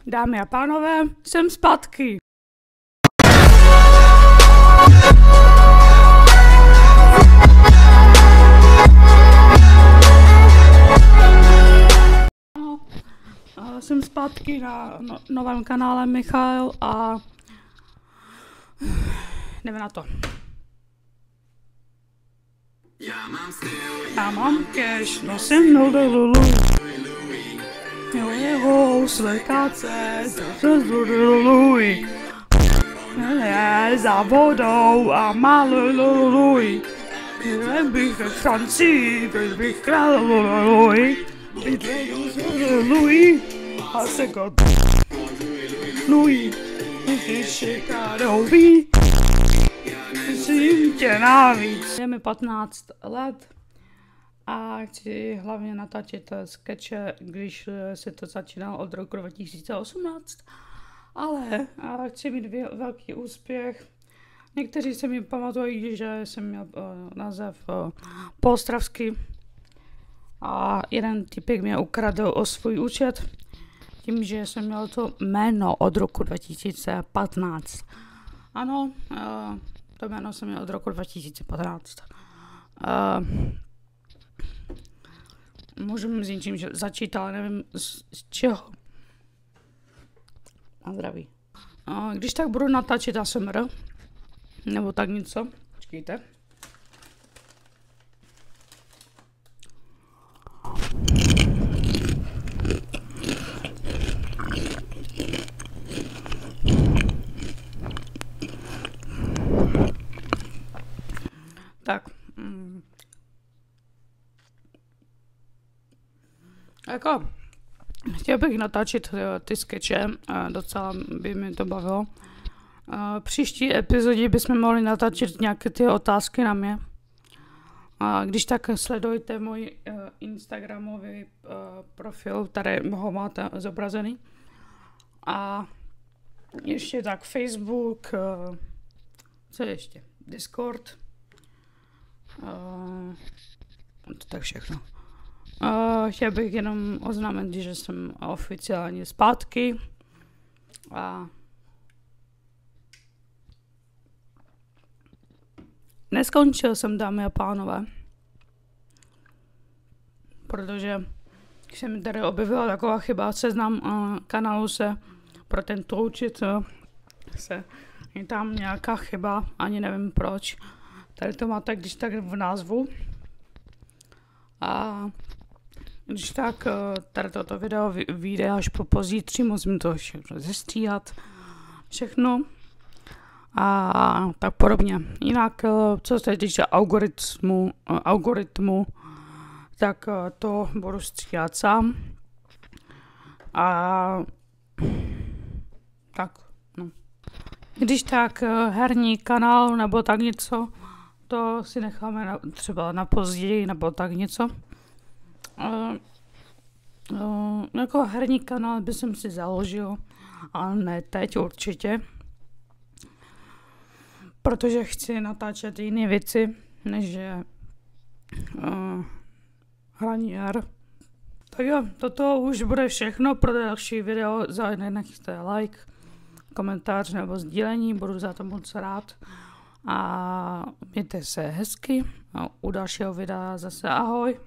Dámy a pánové, jsem zpátky. Jsem zpátky na novém kanále Michal a jdeme na to. Já mám cash, nosím nululu. Jo, jeho slékáce, Louis. Je za vodou a málo Louis. Bych ve Francii, bych král Louis. Louis, a se god. Louis, ty šikádový. Myslím tě navíc. Je mi 15 let a chci hlavně natáčet skeče, když se to začínalo od roku 2018. Ale chci mít velký úspěch. Někteří se mi pamatují, že jsem měl název Poostravský. A jeden typek mě ukradl o svůj účet, tím, že jsem měl to jméno od roku 2015. Ano, to jméno jsem měl od roku 2015. Můžu s něčím začít, ale nevím z čeho. A zdraví. Když tak budu natáčet ASMR, nebo tak něco, počkejte. Tak, jako, chtěl bych natáčet ty skeče, docela by mi to bavilo. Příští epizodě bychom mohli natáčet nějaké ty otázky na mě. Když tak sledujte můj instagramový profil, tady ho máte zobrazený. A ještě tak Facebook, co ještě? Discord. To tak všechno. Chtěl bych jenom oznámit, že jsem oficiálně zpátky. Neskončil jsem, dámy a pánové. Protože se mi tady objevila taková chyba, seznam kanálu se pro tento účet je tam nějaká chyba, ani nevím proč. Tady to máte když tak v názvu. A když tak tady toto video vyjde až po pozítří, musím to všechno zestříhat. Všechno. A tak podobně. Jinak, co se týče algoritmu, tak to budu stříhat sám. A tak, no. Když tak herní kanál nebo tak něco, to si necháme třeba na později nebo tak něco. Jako herní kanál bych si založil, ale ne teď určitě. Protože chci natáčet jiné věci, než je hraní her. Tak jo, toto už bude všechno pro další video. Nechte like, komentář nebo sdílení, budu za to moc rád. A mějte se hezky a u dalšího videa zase ahoj.